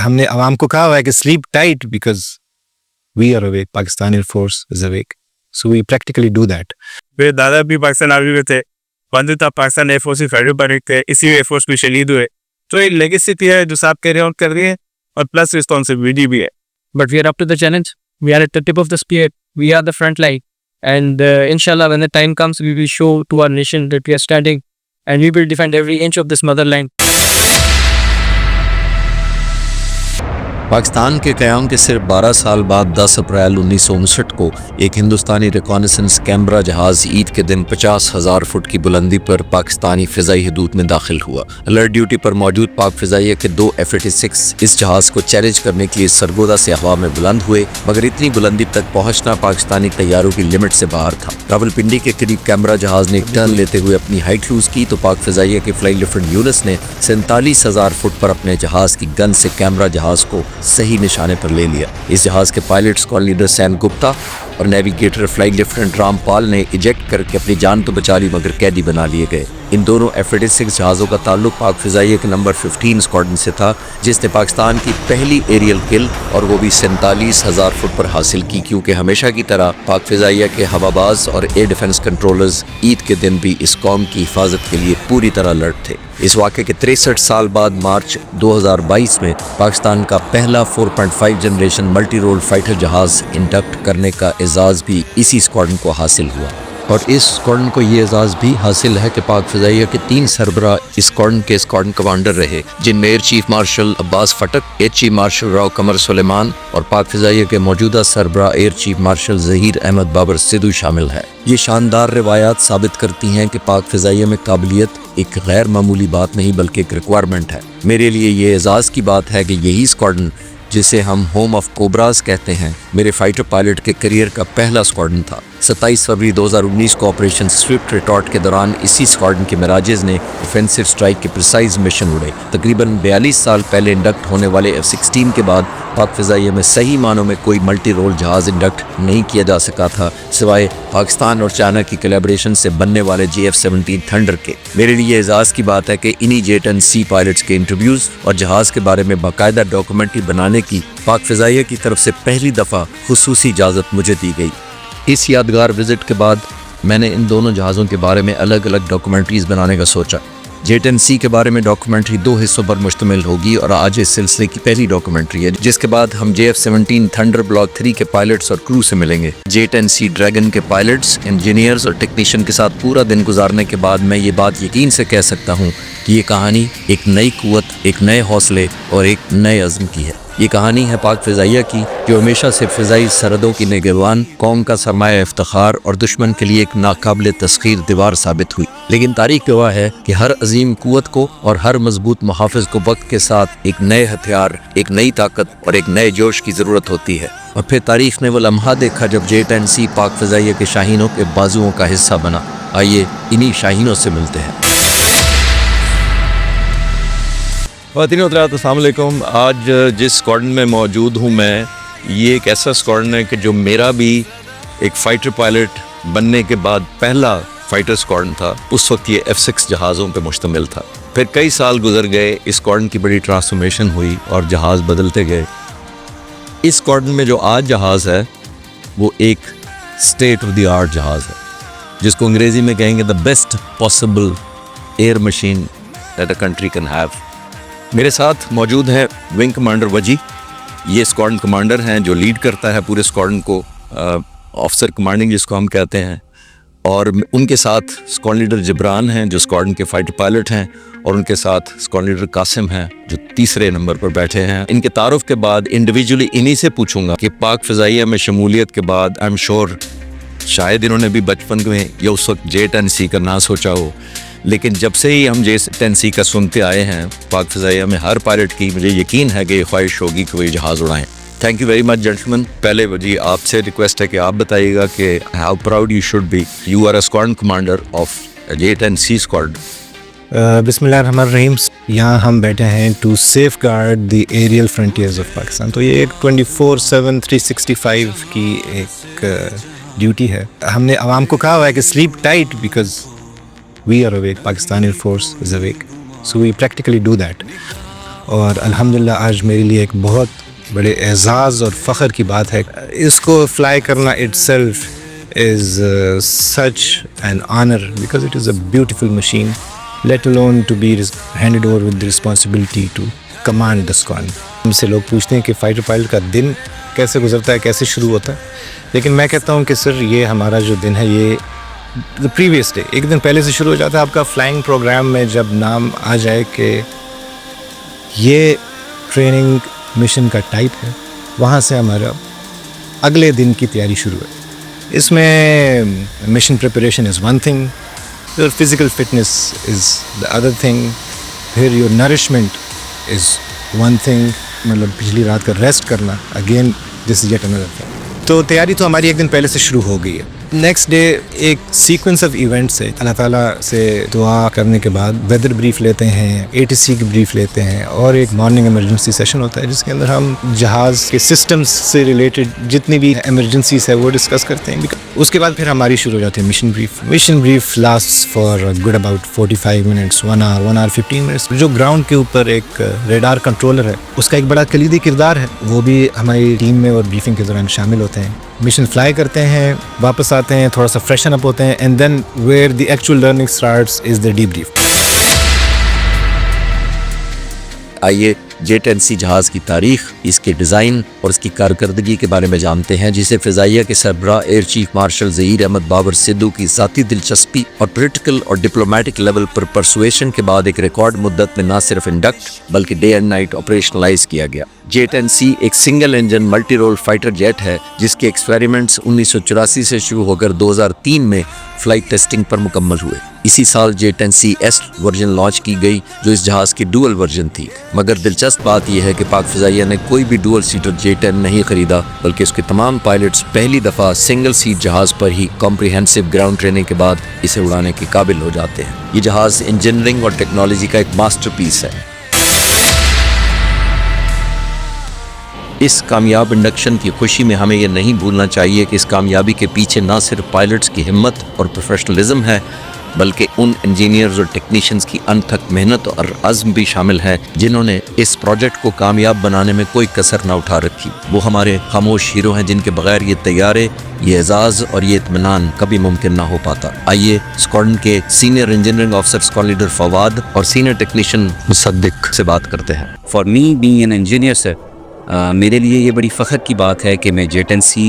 ہم نے عوام کو کہا ہوا ہے کہ sleep tight because we are awake, Pakistan Air Force is awake. So we practically do that. میرے دادا بھی پاکستان آرمی میں تھے, والد صاحب پاکستان ایئر فورس کے فیڈرل پیرک تھے, اسی ایئر فورس میں شہید ہوئے. تو ایک لیگیسی بھی ہے جو صاحب کہہ رہے ہیں اور کر رہے ہیں, اور پلس رسپانسبلٹی بھی ہے. But we are up to the challenge. We are at the tip of the spear. We are the front line. And inshallah, when the time comes, we will show to our nation that we are standing and we will defend every inch of this motherland. Pakistan کے قیام کے صرف 12 سال بعد 10 April 1959 کو ایک ہندوستانی ریکانیسنس camera جہاز عید کے دن 50,000 فٹ کی بلندی پر پاکستانی فضائی حدود میں داخل ہوا. الرٹ ڈیوٹی پر موجود پاک فضائیہ کے 2 F-86 اس جہاز کو چیلنج کرنے کے لیے سرگودا سے ہوا میں بلند ہوئے, مگر اتنی بلندی تک پہنچنا پاکستانی طیاروں کی لمٹ سے باہر تھا. راولپنڈی کے قریب کیمرا جہاز نے ایک ٹرن لیتے ہوئے اپنی ہائٹ لوز کی تو پاک فضائیہ کے فلائی لیفٹنٹ یونس نے 47,000 فٹ پر اپنے جہاز کی گن سے کیمرا جہاز کو صحیح نشانے پر لے لیا. اس جہاز کے پائلٹ اسکواڈ لیڈر سین گپتا اور نیویگیٹر فلائی لیفٹنٹ رام پال نے ایجیکٹ کر کے اپنی جان تو بچا لی مگر قیدی بنا لیے گئے. ان دونوں F-86 جہازوں کا تعلق پاک فضائیہ کے نمبر 15 اسکواڈن سے تھا, جس نے پاکستان کی پہلی ایریل کل اور وہ بھی 47,000 فٹ پر حاصل کی, کیونکہ ہمیشہ کی طرح پاک فضائیہ کے ہوا باز اور ایئر ڈیفنس کنٹرولرز عید کے دن بھی اس قوم کی حفاظت کے لیے پوری طرح الرٹ تھے. اس واقعے کے 63 سال بعد مارچ 2022 میں پاکستان کا پہلا 4.5 جنریشن ملٹی رول فائٹر جہاز انڈکٹ کرنے کا اعزاز بھی اسی اسکواڈن کو حاصل ہوا. اور اس اسکواڈن کو یہ اعزاز بھی حاصل ہے کہ پاک فضائیہ کے 3 سربراہ اسکواڈن کے اسکواڈن کمانڈر رہے, جن میں ایئر چیف مارشل عباس فٹک, air chief marshal Rao Qamar Suleman اور پاک فضائیہ کے موجودہ سربراہ air chief marshal Zaheer Ahmad Babar Sidhu شامل ہیں. یہ شاندار روایات ثابت کرتی ہیں کہ پاک فضائیہ میں قابلیت ایک غیر معمولی بات نہیں بلکہ ایک ریکوائرمنٹ ہے. میرے لیے یہ اعزاز کی بات ہے کہ یہی اسکواڈن جسے ہم ہوم آف کوبراز کہتے ہیں میرے فائٹر پائلٹ کے کریئر کا پہلا اسکواڈن تھا. 27 فروری 2019 کو آپریشن سوئفٹ ریٹارٹ کے دوران اسی اسکواڈن کے میراجز نے ڈیفینسو اسٹرائک کے پریسائز مشن اڑے. تقریباً 42 سال پہلے انڈکٹ ہونے والے F-16 کے بعد پاک فضائیہ میں صحیح معنوں میں کوئی ملٹی رول جہاز انڈکٹ نہیں کیا جا سکا تھا سوائے پاکستان اور چائنا کی کولیبریشن سے بننے والے JF-17 تھنڈر کے. میرے لیے اعزاز کی بات ہے کہ انہی J-10C پائلٹس کے انٹرویوز اور جہاز کے بارے میں باقاعدہ ڈاکومنٹری بنانے کی پاک فضائیہ کی طرف سے پہلی دفعہ خصوصی اجازت مجھے دی گئی. اس یادگار وزٹ کے بعد میں نے ان دونوں جہازوں کے بارے میں الگ الگ ڈاکومنٹریز بنانے کا سوچا. J-10C کے بارے میں ڈاکومنٹری 2 حصوں پر مشتمل ہوگی اور آج اس سلسلے کی پہلی ڈاکومنٹری ہے, جس کے بعد ہم JF-17 تھنڈر بلاک 3 کے پائلٹس اور کرو سے ملیں گے. J-10C ڈریگن کے پائلٹس, انجینئرز اور ٹیکنیشین کے ساتھ پورا دن گزارنے کے بعد میں یہ بات یقین سے کہہ سکتا ہوں کہ یہ کہانی ایک نئی قوت, ایک نئے حوصلے اور ایک نئے عزم کی ہے. یہ کہانی ہے پاک فضائیہ کی جو ہمیشہ سے فضائی سرحدوں کی نگہبان, قوم کا سرمایہ افتخار اور دشمن کے لیے ایک ناقابل تسخیر دیوار ثابت ہوئی. لیکن تاریخ گواہ ہے کہ ہر عظیم قوت کو اور ہر مضبوط محافظ کو وقت کے ساتھ ایک نئے ہتھیار, ایک نئی طاقت اور ایک نئے جوش کی ضرورت ہوتی ہے. اور پھر تاریخ نے وہ لمحہ دیکھا جب J-10C پاک فضائیہ کے شاہینوں کے بازوؤں کا حصہ بنا. آئیے انہی شاہینوں سے ملتے ہیں. خواتین و حضرات السلام علیکم. آج جس اسکواڈن میں موجود ہوں میں, یہ ایک ایسا اسکواڈن ہے کہ جو میرا بھی ایک فائٹر پائلٹ بننے کے بعد پہلا فائٹر اسکواڈن تھا. اس وقت یہ F-6 جہازوں پہ مشتمل تھا. پھر کئی سال گزر گئے, اس اسکواڈن کی بڑی ٹرانسفارمیشن ہوئی اور جہاز بدلتے گئے. اس اسکواڈن میں جو آج جہاز ہے وہ ایک اسٹیٹ آف دی آرٹ جہاز ہے, جس کو انگریزی میں کہیں گے the best possible air machine that a country can have. میرے ساتھ موجود ہیں ونگ کمانڈر وجی. یہ اسکواڈن کمانڈر ہیں جو لیڈ کرتا ہے پورے اسکواڈن کو, آفیسر کمانڈنگ جس کو ہم کہتے ہیں. اور ان کے ساتھ اسکواڈن لیڈر جبران ہیں جو اسکواڈن کے فائٹر پائلٹ ہیں, اور ان کے ساتھ اسکواڈن لیڈر قاسم ہیں جو تیسرے نمبر پر بیٹھے ہیں. ان کے تعارف کے بعد انڈیویجولی انہی سے پوچھوں گا کہ پاک فضائیہ میں شمولیت کے بعد آئی ایم شور شاید انہوں نے بھی بچپن میں یا اس وقت J-10C کا نہ سوچا ہو, لیکن جب سے ہی ہم J-10C کا سنتے آئے ہیں پاک فضائیہ میں ہر پائلٹ کی مجھے یقین ہے کہ یہ خواہش ہوگی کہ وہ یہ جہاز اڑائیں. Thank you very much gentleman. پہلے وجی آپ سے ریکویسٹ ہے کہ آپ بتائیے گا کہ how proud you should be, you are a squadron commander of J-10C squadron. بسم اللہ الرحمن الرحیم. یہاں ہم بیٹھے ہیں to safeguard the aerial frontiers of Pakistan. تو یہ ایک 24/7 365 کی ایک ڈیوٹی ہے. ہم نے عوام کو کہا ہوا ہے کہ slip tight because we are awake, Pakistan Air Force is awake. So we practically do that. اور الحمدللہ آج میرے لیے ایک بہت بڑے اعزاز اور فخر کی بات ہے. اس کو فلائی کرنا itself is such an honour because it is a beautiful machine, let alone to be handed over with the responsibility to command the squadron. ہم سے لوگ پوچھتے ہیں کہ فائٹر پائلٹ کا دن کیسے گزرتا ہے, کیسے شروع ہوتا ہے, لیکن میں کہتا ہوں کہ سر یہ ہمارا جو دن ہے یہ the previous day ایک دن پہلے سے شروع ہو جاتا ہے. آپ کا فلائنگ پروگرام میں جب نام آ جائے کہ یہ ٹریننگ مشن کا ٹائپ ہے, وہاں سے ہمارا اگلے دن کی تیاری شروع ہے. اس میں mission preparation is one thing, your physical fitness is the other thing, پھر your nourishment is one thing, مطلب پچھلی رات کا ریسٹ کرنا again this is yet another thing. تو تیاری تو ہماری ایک دن پہلے سے شروع ہو گئی ہے. نیکسٹ ڈے ایک سیکوینس آف ایونٹس ہے. اللہ تعالیٰ سے دعا کرنے کے بعد ویدر بریف لیتے ہیں, ATC کی بریف لیتے ہیں, اور ایک مارننگ ایمرجنسی سیشن ہوتا ہے جس کے اندر ہم جہاز کے سسٹمز سے ریلیٹڈ جتنی بھی ایمرجنسیز ہے وہ ڈسکس کرتے ہیں. اس کے بعد پھر ہماری شروع ہو جاتی ہے mission brief. Mission brief last for good about 45 minutes, 1 hour 15 minutes. جو گراؤنڈ کے اوپر ایک ریڈار کنٹرولر ہے اس کا ایک بڑا کلیدی کردار ہے, وہ بھی ہماری ٹیم میں اور بریفنگ کے دوران شامل ہوتے ہیں. مشن فلائی کرتے ہیں, واپس آتے ہیں, تھوڑا سا فریشن اپ ہوتے ہیں, and then where the actual learning starts is the debrief. آئیے J-10C جہاز کی تاریخ, اس کے ڈیزائن اور اس کی کارکردگی کے بارے میں جانتے ہیں, جسے فضائیہ کے سربراہ air chief marshal Zaheer Ahmad Babar Sidhu کی ذاتی دلچسپی اور پولیٹیکل اور ڈپلومیٹک لیول پر پرسویشن کے بعد ایک ریکارڈ مدت میں نہ صرف انڈکٹ بلکہ ڈے اینڈ نائٹ آپریشنلائز کیا گیا. J-10C ایک single engine multi role fighter jet ہے جس کے ایکسپیریمنٹس 1984 سے شروع ہو کر 2003 میں فلائٹ ٹیسٹنگ پر مکمل ہوئے. اسی سال J-10C ایس ورژن لانچ کی گئی جو اس جہاز کی ڈوئل ورژن تھی, مگر دلچسپ بات یہ ہے کہ پاک فضائیہ نے کوئی بھی ڈوئل سیٹر J-10 نہیں خریدا, بلکہ اس کے تمام پائلٹس پہلی دفعہ سنگل سیٹ جہاز پر ہی کمپریہنسو گراؤنڈ ٹریننگ کے بعد اسے اڑانے کے قابل ہو جاتے ہیں. یہ جہاز انجینئرنگ اور ٹیکنالوجی کا ایک ماسٹر پیس ہے. اس کامیاب انڈکشن کی خوشی میں ہمیں یہ نہیں بھولنا چاہیے کہ اس کامیابی کے پیچھے نہ صرف پائلٹس کی ہمت اور پروفیشنلزم ہے بلکہ ان انجینئرز اور ٹیکنیشینز کی انتھک محنت اور عزم بھی شامل ہے جنہوں نے اس پروجیکٹ کو کامیاب بنانے میں کوئی کسر نہ اٹھا رکھی. وہ ہمارے خاموش ہیرو ہیں جن کے بغیر یہ طیارے, یہ اعزاز اور یہ اطمینان کبھی ممکن نہ ہو پاتا. آئیے اسکواڈرن کے senior engineering officer squadron leader Fawad اور سینئر ٹیکنیشین مصدق سے بات کرتے ہیں. For me being an engineer sir, میرے لیے یہ بڑی فخر کی بات ہے کہ میں J-10C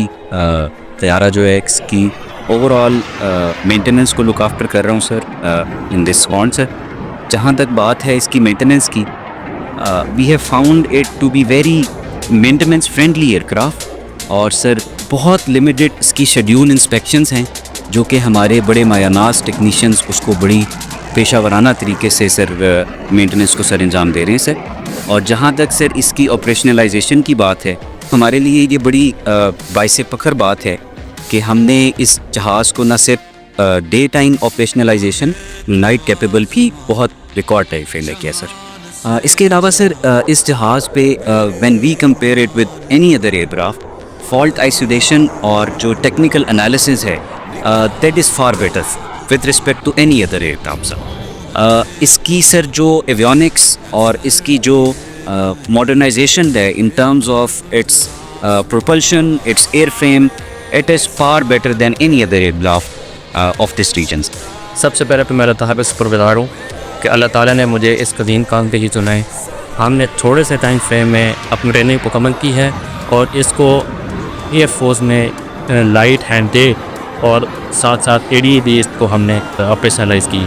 طیارہ جو ہے اس کی اوور آل مینٹیننس کو لک آفٹر کر رہا ہوں سر ان دس اسکواڈرن سر. جہاں تک بات ہے اس کی مینٹیننس کی, we have found it to be very maintenance friendly aircraft, اور سر بہت لمیٹڈ اس کی شیڈیول انسپیکشنز ہیں جو کہ ہمارے بڑے مایہ ناز ٹیکنیشینز اس کو بڑی پیشہ ورانہ طریقے سے سر مینٹیننس کو سر انجام دے رہے ہیں سر. اور جہاں تک سر اس کی آپریشنلائزیشن کی بات ہے, ہمارے لیے یہ بڑی باعث فخر بات ہے کہ ہم نے اس جہاز کو نہ صرف day time operationalisation, night capable بھی بہت ریکارڈ ٹائپ فیل کیا سر. اس کے علاوہ سر اس جہاز پہ when we compare it with any other aircraft, fault isolation اور جو ٹیکنیکل انالیسز ہے that is far better with respect to any other aircraft sir. اس کی سر جو ایویونکس اور اس کی جو ماڈرنائزیشن ہے in terms of its propulsion, its airframe, it is far better than any other aircraft of this region. سب سے پہلے تو میں اللہ تعالیٰ کا شکرگزار ہوں کہ اللہ تعالیٰ نے مجھے اس قدیم کام کے لیے چنا ہے. ہم نے تھوڑے سے ٹائم فریم میں اپنی ٹریننگ مکمل کی ہے اور اس کو ایئر فورس میں لائٹ ہینڈ ڈے اور ساتھ ساتھ ADA بھی اس کو ہم نے آپریشنلائز کی.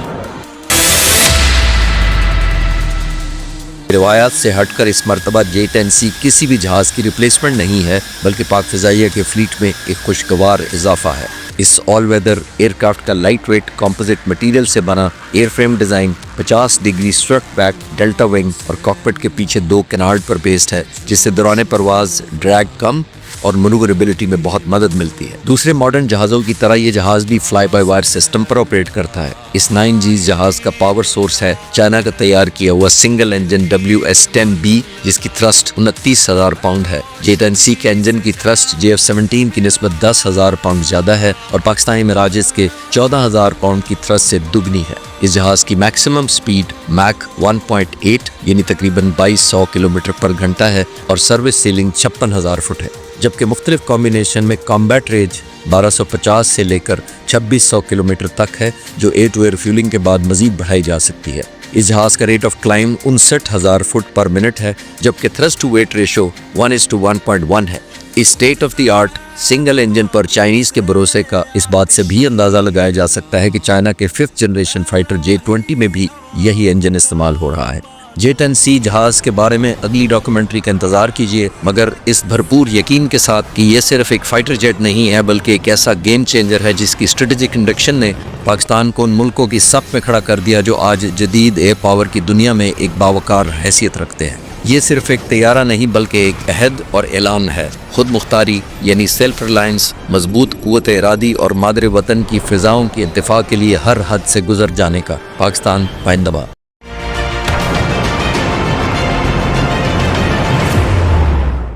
روایات سے ہٹ کر اس مرتبہ J-10C کسی بھی جہاز کی ریپلیسمنٹ نہیں ہے بلکہ پاک فضائیہ کے فلیٹ میں ایک خوشگوار اضافہ ہے. اس آل ویدر ایئر کرافٹ کا لائٹ ویٹ کمپوزٹ مٹیریل سے بنا airframe design 50 degree strut back, delta wing اور کاکپٹ کے پیچھے 2 کینارڈ پر بیسڈ ہے, جس سے دوران پرواز ڈریگ کم اور منوربلٹی میں بہت مدد ملتی ہے۔ دوسرے ماڈرن جہازوں کی طرح یہ جہاز بھی fly by wire system per operate کرتا ہے۔ اس 9G جہاز کا پاور سورس ہے چائنا کا تیار کیا ہوا سنگل انجن WS-10B جس کی تھرسٹ 29,000 پاؤنڈ ہے۔ J-10C کے انجن کی تھرسٹ JF-17 کی نسبت 10,000 پاؤنڈ زیادہ ہے اور پاکستانی مراجز کے 14,000 پاؤنڈ کی تھرسٹ سے دگنی ہے۔ اس جہاز کی میکسیمم سپیڈ میک 1.8 یعنی تقریباً 2200 کلومیٹر پر گھنٹہ ہے اور سروس سیلنگ 56,000 فٹ ہے، جبکہ مختلف کمبینیشن میں کامبیٹ رینج 1250 سے لے کر 2600 کلومیٹر تک ہے جو ایئر ٹو ایئر فیولنگ کے بعد مزید بڑھائی جا سکتی ہے۔ اس جہاز کا rate of climb 59,000 feet per minute ہے، جبکہ تھرسٹ ٹو ویٹ ریشو 1:1.1 ہے۔ اس state of the art single engine پر چائنیز کے بھروسے کا اس بات سے بھی اندازہ لگایا جا سکتا ہے کہ چائنا کے 5th جنریشن فائٹر J-20 میں بھی یہی انجن استعمال ہو رہا ہے۔ J-10C جہاز کے بارے میں اگلی ڈاکومنٹری کا انتظار کیجیے، مگر اس بھرپور یقین کے ساتھ کہ یہ صرف ایک فائٹر جیٹ نہیں ہے بلکہ ایک ایسا گیم چینجر ہے جس کی اسٹریٹجک انڈکشن نے پاکستان کو ان ملکوں کی صف میں کھڑا کر دیا جو آج جدید ایئر پاور کی دنیا میں ایک باوقار حیثیت رکھتے ہیں۔ یہ صرف ایک طیارہ نہیں بلکہ ایک عہد اور اعلان ہے، خود مختاری یعنی سیلف ریلائنس، مضبوط قوت ارادی اور مادر وطن کی فضاؤں کی انتفاع کے لیے ہر حد سے گزر جانے کا۔ پاکستان پائندہ باد۔